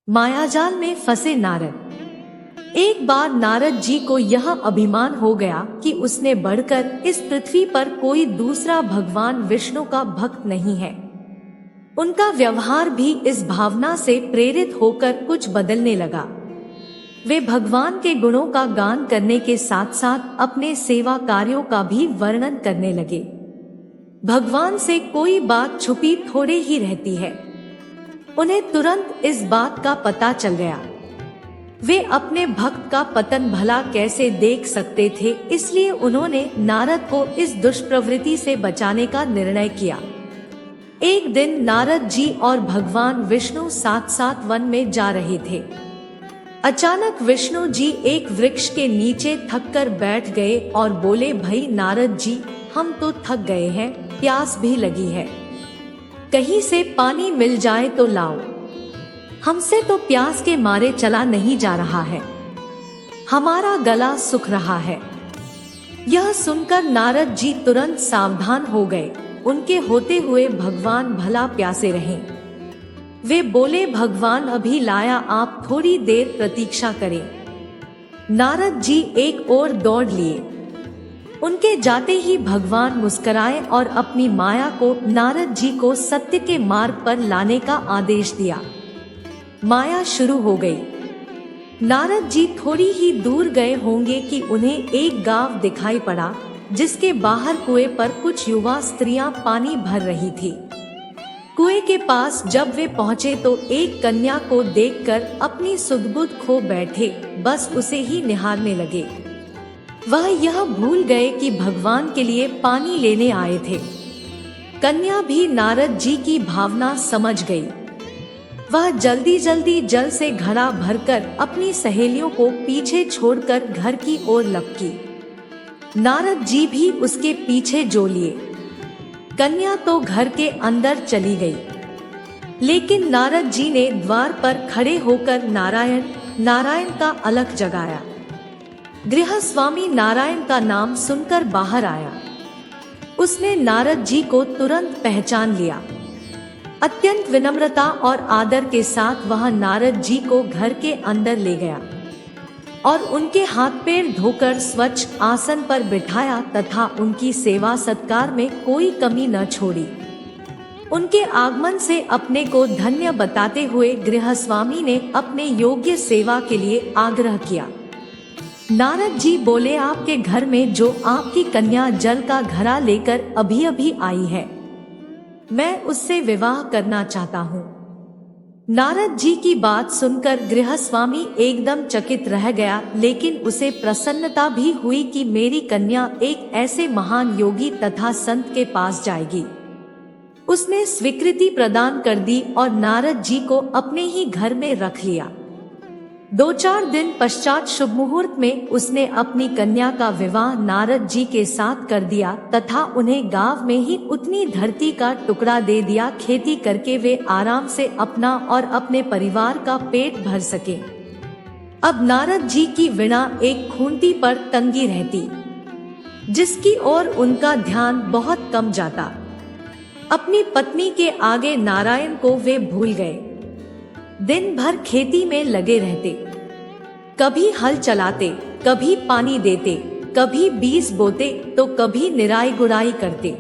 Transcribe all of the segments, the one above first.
मायाजाल में फंसे नारद। एक बार नारद जी को यह अभिमान हो गया कि उसने बढ़कर इस पृथ्वी पर कोई दूसरा भगवान विष्णु का भक्त नहीं है। उनका व्यवहार भी इस भावना से प्रेरित होकर कुछ बदलने लगा। वे भगवान के गुणों का गान करने के साथ साथ अपने सेवा कार्यों का भी वर्णन करने लगे। भगवान से कोई बात छुपी थोड़े ही रहती है। उन्हें तुरंत इस बात का पता चल गया। वे अपने भक्त का पतन भला कैसे देख सकते थे, इसलिए उन्होंने नारद को इस दुष्प्रवृत्ति से बचाने का निर्णय किया। एक दिन नारद जी और भगवान विष्णु साथ साथ वन में जा रहे थे। अचानक विष्णु जी एक वृक्ष के नीचे थककर बैठ गए और बोले, भाई नारद जी, हम तो थक गए हैं, प्यास भी लगी है, कहीं से पानी मिल जाए तो लाओ। हमसे तो प्यास के मारे चला नहीं जा रहा है, हमारा गला सूख रहा है। यह सुनकर नारद जी तुरंत सावधान हो गए। उनके होते हुए भगवान भला प्यासे रहे। वे बोले, भगवान अभी लाया, आप थोड़ी देर प्रतीक्षा करें। नारद जी एक ओर दौड़ लिए। उनके जाते ही भगवान मुस्कुराए और अपनी माया को नारद जी को सत्य के मार्ग पर लाने का आदेश दिया। माया शुरू हो गई। नारद जी थोड़ी ही दूर गए होंगे कि उन्हें एक गांव दिखाई पड़ा, जिसके बाहर कुएं पर कुछ युवा स्त्रियां पानी भर रही थी। कुएं के पास जब वे पहुंचे तो एक कन्या को देखकर अपनी सुध-बुध खो बैठे, बस उसे ही निहारने लगे। वह यह भूल गए कि भगवान के लिए पानी लेने आए थे। कन्या भी नारद जी की भावना समझ गई। वह जल्दी जल्दी जल से घड़ा भरकर अपनी सहेलियों को पीछे छोड़कर घर की ओर लपकी। नारद जी भी उसके पीछे जो लिए। कन्या तो घर के अंदर चली गई, लेकिन नारद जी ने द्वार पर खड़े होकर नारायण नारायण का अलख जगाया। गृहस्वामी नारायण का नाम सुनकर बाहर आया। उसने नारद जी को तुरंत पहचान लिया। अत्यंत विनम्रता और आदर के साथ वह नारद जी को घर के अंदर ले गया और उनके हाथ पैर धोकर स्वच्छ आसन पर बिठाया तथा उनकी सेवा सत्कार में कोई कमी न छोड़ी। उनके आगमन से अपने को धन्य बताते हुए गृहस्वामी ने अपने योग्य सेवा के लिए आग्रह किया। नारद जी बोले, आपके घर में जो आपकी कन्या जल का घड़ा लेकर अभी अभी आई है, मैं उससे विवाह करना चाहता हूँ। नारद जी की बात सुनकर गृहस्वामी एकदम चकित रह गया, लेकिन उसे प्रसन्नता भी हुई कि मेरी कन्या एक ऐसे महान योगी तथा संत के पास जाएगी। उसने स्वीकृति प्रदान कर दी और नारद जी को अपने ही घर में रख लिया। 2-4 दिन पश्चात शुभ मुहूर्त में उसने अपनी कन्या का विवाह नारद जी के साथ कर दिया तथा उन्हें गांव में ही उतनी धरती का टुकड़ा दे दिया, खेती करके वे आराम से अपना और अपने परिवार का पेट भर सके। अब नारद जी की वीणा एक खूंटी पर तंगी रहती, जिसकी ओर उनका ध्यान बहुत कम जाता। अपनी पत्नी के आगे नारायण को वे भूल गए। दिन भर खेती में लगे रहते, कभी हल चलाते, कभी पानी देते, कभी बीज बोते तो कभी निराई गुड़ाई करते।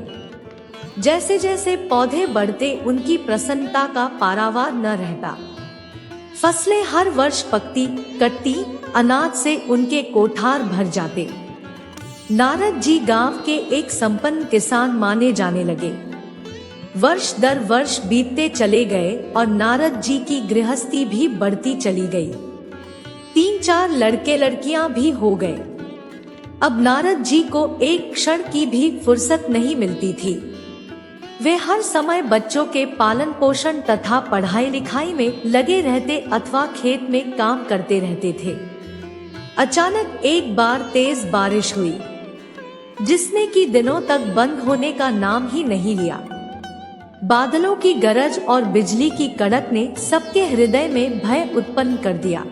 जैसे जैसे पौधे बढ़ते उनकी प्रसन्नता का पारावार न रहता। फसलें हर वर्ष पकती कटती, अनाज से उनके कोठार भर जाते। नारद जी गांव के एक संपन्न किसान माने जाने लगे। वर्ष दर वर्ष बीतते चले गए और नारद जी की गृहस्थी भी बढ़ती चली गई। 3-4 लड़के लड़कियां भी हो गए। अब नारद जी को एक क्षण की भी फुर्सत नहीं मिलती थी। वे हर समय बच्चों के पालन पोषण तथा पढ़ाई लिखाई में लगे रहते अथवा खेत में काम करते रहते थे। अचानक एक बार तेज बारिश हुई, जिसने कि दिनों तक बंद होने का नाम ही नहीं लिया। बादलों की गरज और बिजली की कड़क ने सबके हृदय में भय उत्पन्न कर दिया।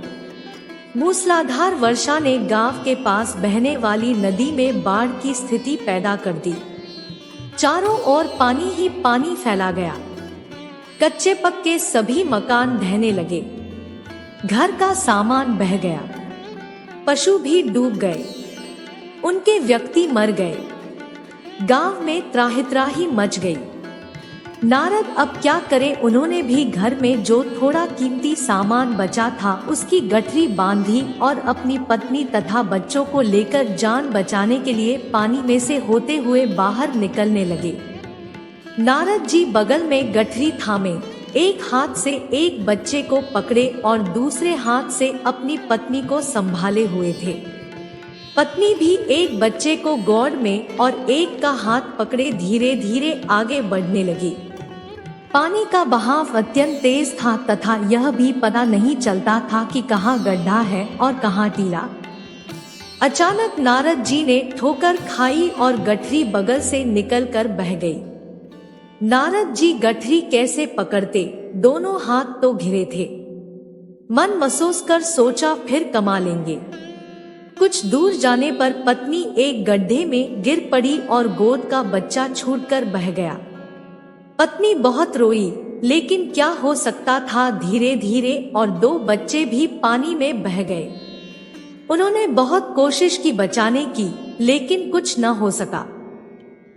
मूसलाधार वर्षा ने गांव के पास बहने वाली नदी में बाढ़ की स्थिति पैदा कर दी। चारों ओर पानी ही पानी फैला गया। कच्चे पक्के सभी मकान ढहने लगे। घर का सामान बह गया, पशु भी डूब गए, उनके व्यक्ति मर गए, गांव में त्राहि मच गई। नारद अब क्या करें? उन्होंने भी घर में जो थोड़ा कीमती सामान बचा था उसकी गठरी बांधी और अपनी पत्नी तथा बच्चों को लेकर जान बचाने के लिए पानी में से होते हुए बाहर निकलने लगे। नारद जी बगल में गठरी थामे, एक हाथ से एक बच्चे को पकड़े और दूसरे हाथ से अपनी पत्नी को संभाले हुए थे। पत्नी भी एक बच्चे को गोद में और एक का हाथ पकड़े धीरे धीरे आगे बढ़ने लगी। पानी का बहाव अत्यंत तेज था तथा यह भी पता नहीं चलता था कि कहाँ गड्ढा है और कहाँ टीला। अचानक नारद जी ने ठोकर खाई और गठरी बगल से निकलकर बह गई। नारद जी गठरी कैसे पकड़ते? दोनों हाथ तो घिरे थे। मन महसूस कर सोचा फिर कमा लेंगे। कुछ दूर जाने पर पत्नी एक गड्ढे में गिर पड़ी और गोद का बच्चा छूटकर बह गया। पत्नी बहुत रोई, लेकिन क्या हो सकता था, धीरे धीरे और 2 बच्चे भी पानी में बह गए। उन्होंने बहुत कोशिश की बचाने की, लेकिन कुछ न हो सका।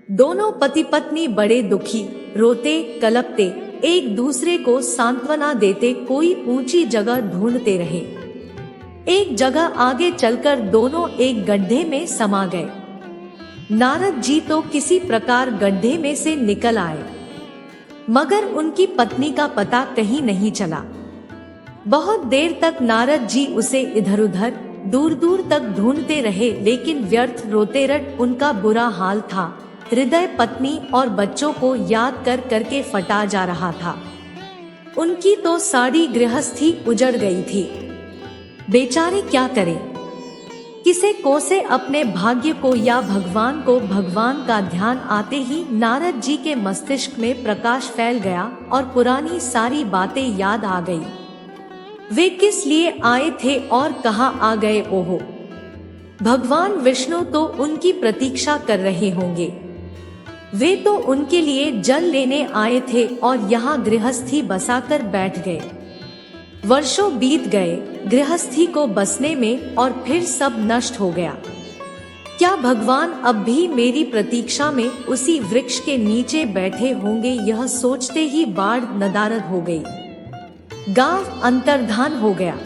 दोनों पति पत्नी बड़े दुखी, रोते कलपते, एक दूसरे को सांत्वना देते कोई ऊंची जगह ढूंढते रहे। एक जगह आगे चलकर दोनों एक गड्ढे में समा गए। नारद जी तो किसी प्रकार गड्ढे में से निकल आए, मगर उनकी पत्नी का पता कहीं नहीं चला। बहुत देर तक नारद जी उसे इधर उधर दूर दूर तक ढूंढते रहे, लेकिन व्यर्थ। रोते रट उनका बुरा हाल था। हृदय पत्नी और बच्चों को याद कर करके फटा जा रहा था। उनकी तो सारी गृहस्थी उजड़ गई थी। बेचारे क्या करें? किसे कोसे अपने भाग्य को या भगवान को? भगवान का ध्यान आते ही नारद जी के मस्तिष्क में प्रकाश फैल गया और पुरानी सारी बातें याद आ गई। वे किस लिए आए थे और कहाँ आ गए? ओहो, भगवान विष्णु तो उनकी प्रतीक्षा कर रहे होंगे। वे तो उनके लिए जल लेने आए थे और यहाँ गृहस्थी बसाकर बैठ गए। वर्षों बीत गए गृहस्थी को बसने में और फिर सब नष्ट हो गया। क्या भगवान अब भी मेरी प्रतीक्षा में उसी वृक्ष के नीचे बैठे होंगे? यह सोचते ही बाढ़ नदारद हो गई। गांव अंतर्धान हो गया।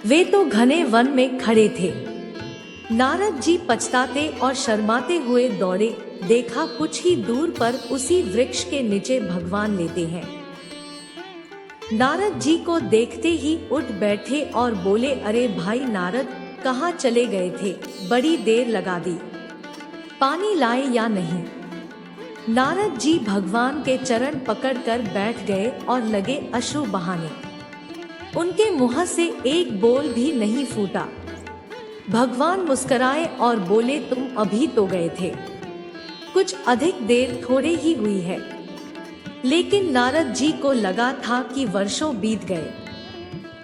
वे तो घने वन में खड़े थे। नारद जी पछताते और शर्माते हुए दौड़े। देखा कुछ ही दूर पर उसी वृक्ष के नीचे भगवान लेटे हैं। नारद जी को देखते ही उठ बैठे और बोले, अरे भाई नारद, कहाँ चले गए थे? बड़ी देर लगा दी, पानी लाए या नहीं? नारद जी भगवान के चरण पकड़कर बैठ गए और लगे अश्रु बहाने। उनके मुंह से एक बोल भी नहीं फूटा। भगवान मुस्कुराए और बोले, तुम अभी तो गए थे, कुछ अधिक देर थोड़े ही हुई है। लेकिन नारद जी को लगा था कि वर्षों बीत गए।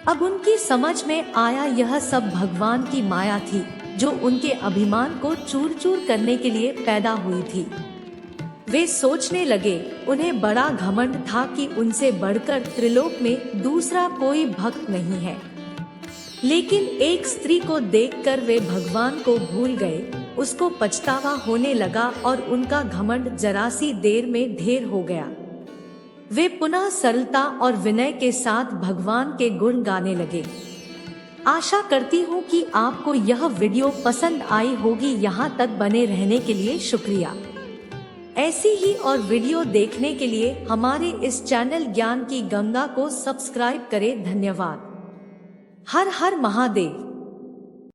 अब उनकी समझ में आया यह सब भगवान की माया थी, जो उनके अभिमान को चूर चूर करने के लिए पैदा हुई थी। वे सोचने लगे, उन्हें बड़ा घमंड था कि उनसे बढ़कर त्रिलोक में दूसरा कोई भक्त नहीं है। लेकिन एक स्त्री को देखकर वे भगवान को भूल गए। उसको पछतावा होने लगा और उनका घमंड जरा सी देर में ढेर हो गया। वे पुनः सरलता और विनय के साथ भगवान के गुण गाने लगे। आशा करती हूँ कि आपको यह वीडियो पसंद आई होगी। यहाँ तक बने रहने के लिए शुक्रिया। ऐसी ही और वीडियो देखने के लिए हमारे इस चैनल ज्ञान की गंगा को सब्सक्राइब करें। धन्यवाद। हर हर महादेव।